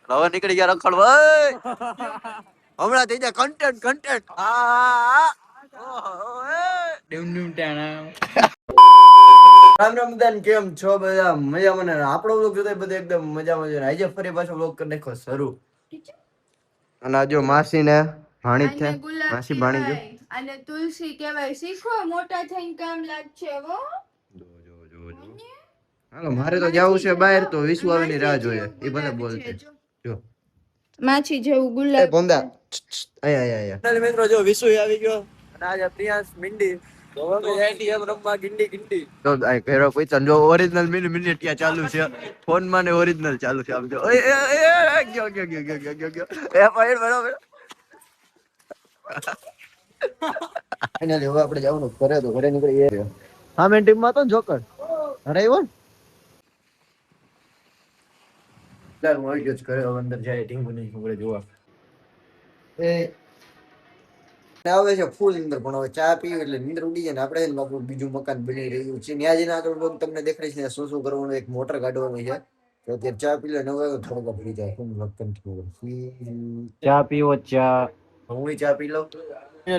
હવે નીકળી ગયા રખડવા હમણાં થઈ જાય કન્ટેન્ટ કન્ટેન્ટ રામ રામ બધાને કેમ છો બધા મજામાં ને આપણો વ્લોગ જોતા બધા એકદમ મજામાં છે આજે ફરી પાછો વ્લોગ કરી નાખો શરૂ અને આજો માસી ને ભાણી છે માસી ભાણી જો અને તુલસી કહેવાય શીખો મોટા થઈને કામ લાગશે હો જો જો જો જો હાલો મારે તો જાવું છે બહાર તો વિશ્વ આવીની રાહ જોઈએ એ ભલે બોલતે જો માછી જેવું ગુલાબ પોંદા આયા આયા આયા મિત્રો જો વિશ્વ આવી ગયો અને આજે પ્રિયાંશ મિંડી તો હવે એટીએમ રમવા ગિંડી ગિંડી તો આ ઘેરો પૈસા જો ઓરિજિનલ મિનિટ ત્યાં ચાલુ છે ફોન માં ને ઓરિજિનલ ચાલુ છે આમ જો એ ગયો ગયો ગયો ગયો ગયો ગયો એ પાડ બરાબર ફાઇનલી હવે આપણે જવાનું ઘરે તો ઘરે નીકળી એ રહ્યો હા મેં ટીમ માં તો જોકર અરે આવ્યો ને ચાલ હું આવી ગયો ઘરે હવે અંદર જાય ટીમ બની આપણે જોવા એ આવે છે ફૂલ નીંદર પણ હવે ચા પીવી એટલે નીંદર ઉડી જાય ને આપણે આપણું બીજું મકાન બની રહ્યું છે ત્યાં જઈને આગળ બ્લોગ તમને દેખાડીશ ને શું શું કરવાનું એક મોટર કાઢવાની છે તો અત્યારે ચા પી લે ને હવે થોડોક ભરી જાય શું ચા પીવો ચા હું ચા પી લઉં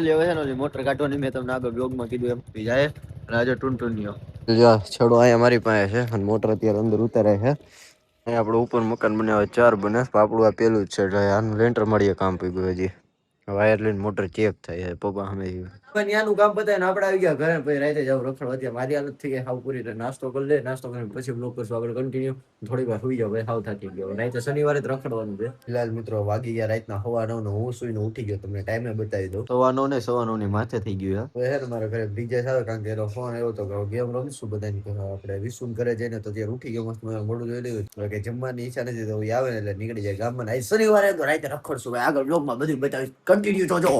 લેવા છે ને મોટર કાઢવાની મેં તમને આગળ બ્લોગમાં કીધું એમ પી જાય અને આજે ટૂનટૂનીઓ જો છોડો અહીંયા મારી પાસે છે અને મોટર અત્યારે અંદર ઉતારે છે અહીંયા આપણે ઉપર મકાન બનાવે 4 બને આપણું આ પેલું જ છે એટલે આનું લેન્ટર મળીએ કામ પી ગયું હજી વાયર લઈને મોટર ચેક થાય પપ્પા અમે ત્યાંનું કામ પતાય ને આપણે આવી ગયા ઘરે પછી રાતે જાવ રખડવા અત્યારે મારી હાલત થઈ ગઈ હાવ પૂરી નાસ્તો કરી લે નાસ્તો કરીને પછી બ્લોગ કરશું આગળ કન્ટિન્યુ થોડીક વાર સુઈ જાવ ભાઈ હાવ થાકી ગયો રાતે શનિવારે જ રખડવાનું છે ફિલહાલ મિત્રો વાગી ગયા રાતના 9:30 ને હું સુઈને ઉઠી ગયો તમને ટાઈમે બતાવી દઉં 9:30 ને 9:15 ની માથે થઈ ગયું હવે હેર મારા ઘરે ડીજે આવે કારણ કે એનો ફોન આવ્યો તો ગેમ રમીશું બધાની આપણે વિશુન ઘરે જઈને તો ત્યાં ઉઠી ગયો મસ્ત મોડું જોઈ લીધું કે જમવાની ઈચ્છા નથી તો આવે ને એટલે નીકળી જાય ગામમાં શનિવારે તો રાતે રખડશું ભાઈ આગળ બ્લોગમાં બધું બતાવીશ કન્ટિન્યુ જોજો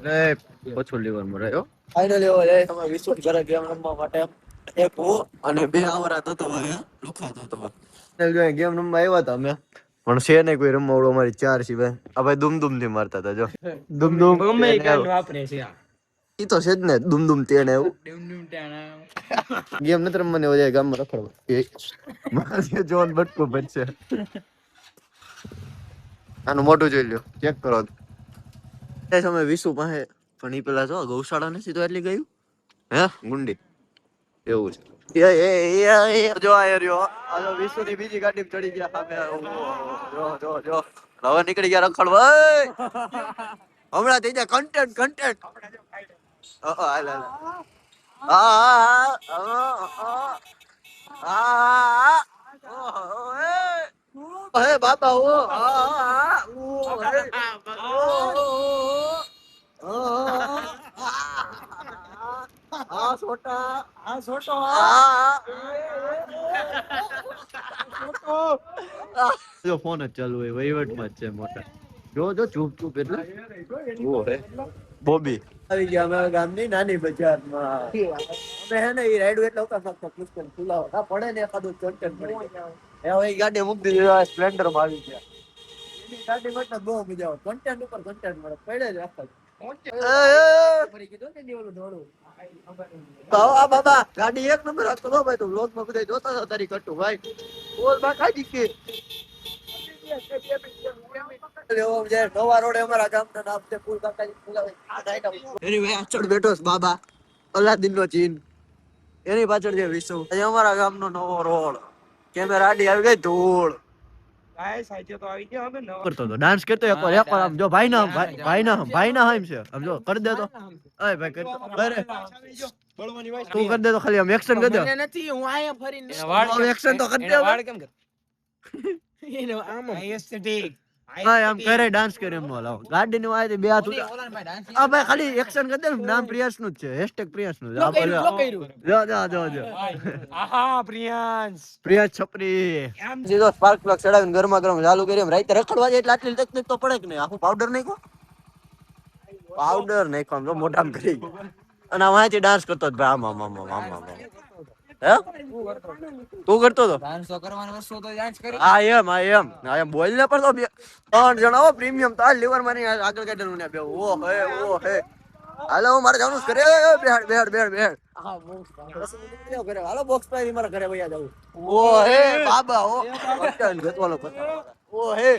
અરે પછો લીવર મરાયો ફાઇનલી હવે તમે વિશ્વ ઘરે ગેમ રમવા માટે એક હું અને બે આવરા તો ભાઈ લુખાતો તો ગેમ રમવા આવ્યા હતા અમે પણ છે ને કોઈ રમવાડો અમારી 4 સિવાય આ ભાઈ દુમ થી મારતા હતા જો દુમ ગમે કાંઈ વાપરે છે ઈ તો છે જ ને દુમ તેણે એવું ગેમ નથી રમવાની હોય ગામમાં રખડવા મારે જોન બટકો બનશે આનું મોટું જોઈ લ્યો ચેક કરો સમય વિશુ પાસે પણ ઈ પેલા જો ગૌશાળા નથી તો એટલી ગયું હે ગુંડી એવું છે જો આયો રહ્યો આ વિશુ ની બીજી ગાડી ચડી ગયા સામે જો હવે નીકળી ગયા રખડવા હમણાં થઈ જાય કન્ટેન્ટ હે બાબા જો ફોન જ ચાલુ હોય વહીવટમાં જ છે મોટા જો ચૂપ એટલે બોબી આવી ગયા અમે ગામની નાની બજારમાં અમે હે ને ઈ રાઈડ એટલે ઉતા પુષ્કર ખુલાવા પડે ને એકાદું કન્ટેન્ટ મળી હવે ઈ ગાડી મૂકી દીધી સ્પ્લેન્ડર માં આવી ગયા એની ગાડી માટે બહુ મજા આવે કન્ટેન્ટ ઉપર કન્ટેન્ટ મળે પડે જ આખા પડી કીધું ને દેવલું ધોળું બાબા ગાડી એક નંબર હતો ભાઈ તું વ્લોગ માં બધા જોતા હતા તારી કટુ ભાઈ બોલ બા ખાઈ કે નવા રોડે અમારા ગામના નામ છે ફૂલ કાકાજી બેઠો બાબા અલાદીન નો ચીન એની પાછળ જે વિશુ અમારા ગામનો નવો રોડ કેમેરા આડી આવી ગઈ ધૂળ કરતો તો ડાન્સ કરતો એક આમ જો ભાઈ ના હાઈમ છે આમ જો કરી દે તો અય ભાઈ કરતો અરે તું કરી દે તો ખાલી આમ એક્શન કરી દે નથી હું આયા ફરીને એક્શન તો કરી દે વાળ કેમ કર એનો આમ એસ્થેટિક આમ કરે ડાન્સ કરે એમ લાવ ગાડી ની વાય બે હાથ આ ભાઈ ખાલી એક્શન કરી દે નામ પ્રિયાંશ નું જ છે #પ્રિયાંશ નું જો આહા પ્રિયાંશ છપરી એમ સીધો સ્પાર્ક પ્લગ ચડાવીને ગરમા ગરમ ચાલુ કરી એમ રાતે રખડવા જાય એટલે આટલી તકલીફ તો પડે કે નહીં આખું પાવડર નાખો આમ તો મોઢામાં કરી અને આ વાંચી ડાન્સ કરતો જ ભાઈ આમ હે તું કરતો તો ડાન્સ તો કરવાનો વર્ષો તો ડાન્સ કરી આ એમ બોલ ને પણ તો 3 જણા હો પ્રીમિયમ તો લીવર મારી આગળ કાઢેલું ને બે ઓ હે હાલો મારે જવાનું કરે બેડ હા બોક્સ કરે હાલો બોક્સ પાઈ મારા ઘરે વયા જાવ ઓ હે બાબા ઓ કન્ટેન્ટ ગતવાલો ઓ હે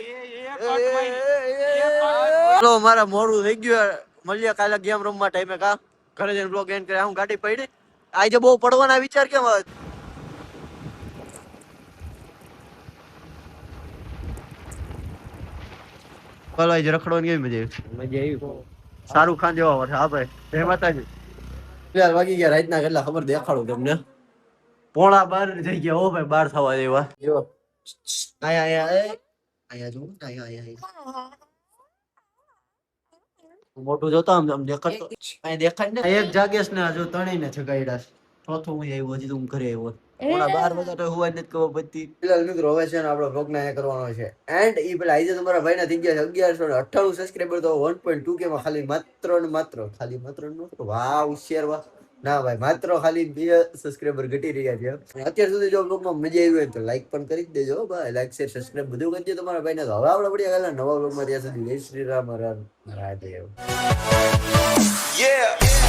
ચલો મારા મોડું થઈ ગયું મળીએ કાલે ગેમ રમવા ટાઈમે કા ઘરે જઈને બ્લોગ એન્ડ કરે હું ગાડી પડી આજે બહુ પડવાના વિચાર કેમ આવે ચાલો આજે રખડવાની કેવી મજા આવી શાહરુખ ખાન જેવા વર્ષ હા ભાઈ જય માતાજી યાર વાગી ગયા રાતના કેટલા ખબર દેખાડું તમને 11:30 થઈ ગયા ઓ ભાઈ 12 થવા જેવા જો આયા આયા આયા જો આયા મોટું જોતો આમ દેખાતો અહીં દેખાય ને એક જાગેશ ને હજુ ત્રણેય ને છગાડ્યા ચોથું હું આવ્યો હજી તો હું ઘરે આવ્યો પોણા 12 વાગ્યા તો હુવા નથી ખબર પડતી ફિલહાલ મિત્રો હવે છે ને આપણો બ્લોગ ના કરવાનો છે એન્ડ ઈ પેલા આજે તમારા ભાઈ ના થઈ ગયા છે 1198 સબસ્ક્રાઇબર તો 1.2k માં ખાલી માત્ર વાવ શેર વાહ ના ભાઈ માત્ર ખાલી 2 સબસ્ક્રાઇબર ઘટી રહ્યા છે અત્યાર સુધી જો બ્લોગમાં મજા આવી હોય તો લાઈક પણ કરી જ દેજો ભાઈ લાઈક શેર સબસ્ક્રાઇબ બધું કરી દેજો તમારા ભાઈને તો હવે આપણે પડ્યા નવા બ્લોગમાં ત્યાં સુધી જય શ્રી રામ રાધે. Yeah.